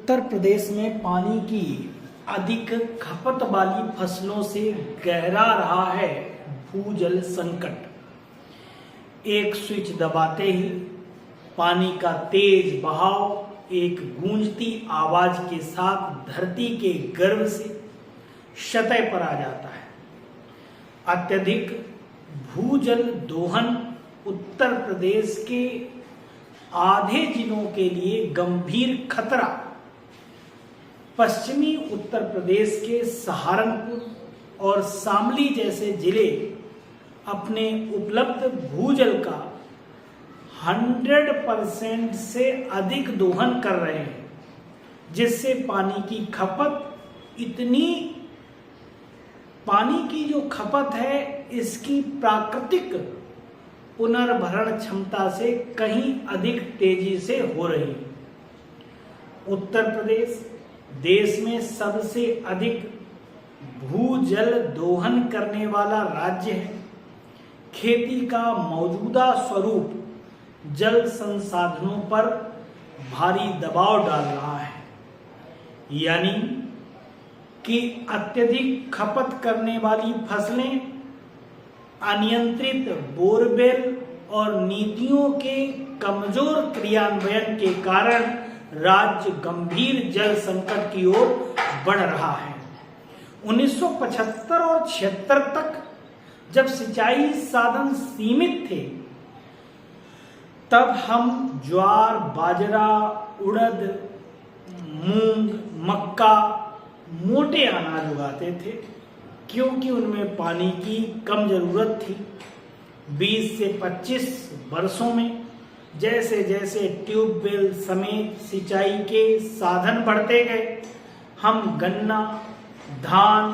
उत्तर प्रदेश में पानी की अधिक खपत वाली फसलों से गहरा रहा है भूजल संकट। एक स्विच दबाते ही पानी का तेज बहाव एक गूंजती आवाज के साथ धरती के गर्भ से सतह पर आ जाता है। अत्यधिक भूजल दोहन उत्तर प्रदेश के आधे जिलों के लिए गंभीर खतरा। पश्चिमी उत्तर प्रदेश के सहारनपुर और शामली जैसे जिले अपने उपलब्ध भूजल का 100% से अधिक दोहन कर रहे हैं, जिससे पानी की जो खपत है इसकी प्राकृतिक पुनर्भरण क्षमता से कहीं अधिक तेजी से हो रही है। उत्तर प्रदेश देश में सबसे अधिक भूजल दोहन करने वाला राज्य है। खेती का मौजूदा स्वरूप जल संसाधनों पर भारी दबाव डाल रहा है, यानी कि अत्यधिक खपत करने वाली फसलें, अनियंत्रित बोरवेल और नीतियों के कमजोर क्रियान्वयन के कारण राज्य गंभीर जल संकट की ओर बढ़ रहा है। 1975 और 76 तक जब सिंचाई साधन सीमित थे, तब हम ज्वार, बाजरा, उड़द, मूंग, मक्का, मोटे अनाज उगाते थे, क्योंकि उनमें पानी की कम जरूरत थी। 20 से 25 वर्षों में जैसे जैसे ट्यूबवेल समेत सिंचाई के साधन बढ़ते गए, हम गन्ना, धान,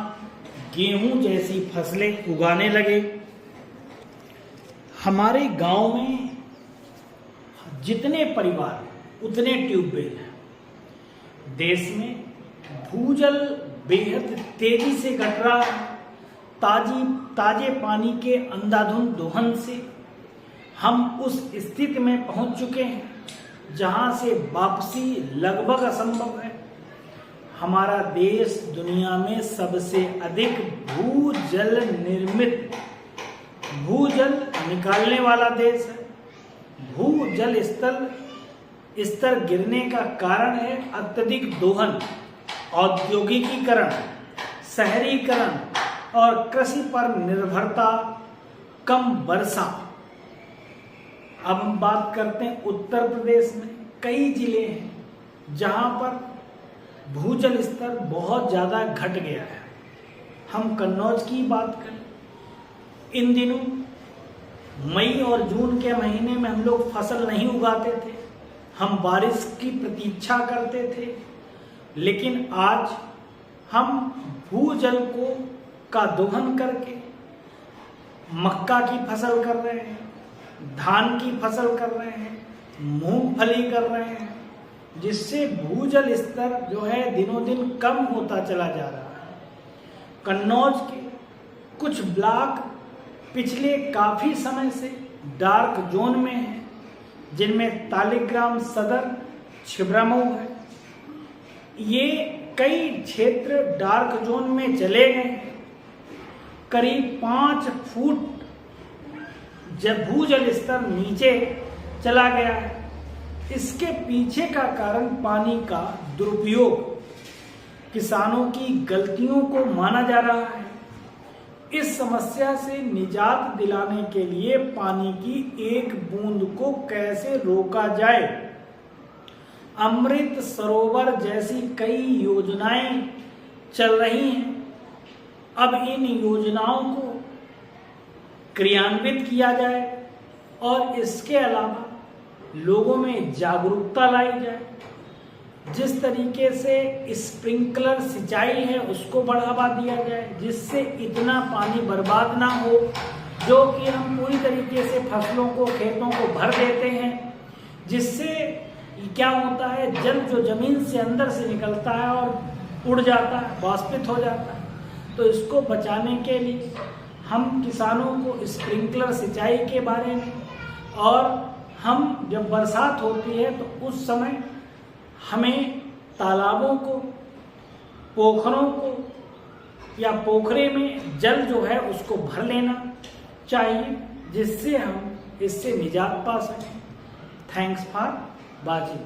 गेहूं जैसी फसलें उगाने लगे। हमारे गांव में जितने परिवार उतने ट्यूबवेल हैं। देश में भूजल बेहद तेजी से घट रहा है। ताजे पानी के अंधाधुंध दोहन से हम उस स्थिति में पहुंच चुके हैं जहां से वापसी लगभग असंभव है। हमारा देश दुनिया में सबसे अधिक भूजल निकालने वाला देश है। भूजल स्तर गिरने का कारण है अत्यधिक दोहन, औद्योगिकीकरण, शहरीकरण और कृषि पर निर्भरता, कम वर्षा। अब हम बात करते हैं उत्तर प्रदेश में कई जिले हैं जहां पर भूजल स्तर बहुत ज़्यादा घट गया है। हम कन्नौज की बात करें, इन दिनों मई और जून के महीने में हम लोग फसल नहीं उगाते थे, हम बारिश की प्रतीक्षा करते थे, लेकिन आज हम भूजल का दोहन करके मक्का की फसल कर रहे हैं, धान की फसल कर रहे हैं, मूंगफली कर रहे हैं, जिससे भूजल स्तर जो है दिनों दिन कम होता चला जा रहा है। कन्नौज के कुछ ब्लॉक पिछले काफी समय से डार्क जोन में हैं, जिनमें तालिग्राम सदर, छिबरामऊ है। ये कई क्षेत्र डार्क जोन में चले गए। करीब 5 फुट जब भूजल स्तर नीचे चला गया है। इसके पीछे का कारण पानी का दुरुपयोग, किसानों की गलतियों को माना जा रहा है। इस समस्या से निजात दिलाने के लिए पानी की एक बूंद को कैसे रोका जाए, अमृत सरोवर जैसी कई योजनाएं चल रही हैं। अब इन योजनाओं को क्रियान्वित किया जाए और इसके अलावा लोगों में जागरूकता लाई जाए। जिस तरीके से स्प्रिंकलर सिंचाई है उसको बढ़ावा दिया जाए, जिससे इतना पानी बर्बाद ना हो, जो कि हम पूरी तरीके से फसलों को, खेतों को भर देते हैं, जिससे क्या होता है, जल जो जमीन से अंदर से निकलता है और उड़ जाता है, वाष्पित हो जाता है। तो इसको बचाने के लिए हम किसानों को स्प्रिंकलर सिंचाई के बारे में, और हम जब बरसात होती है तो उस समय हमें तालाबों को, पोखरों को या पोखरे में जल जो है उसको भर लेना चाहिए, जिससे हम इससे निजात पा सकें। Thanks for watching.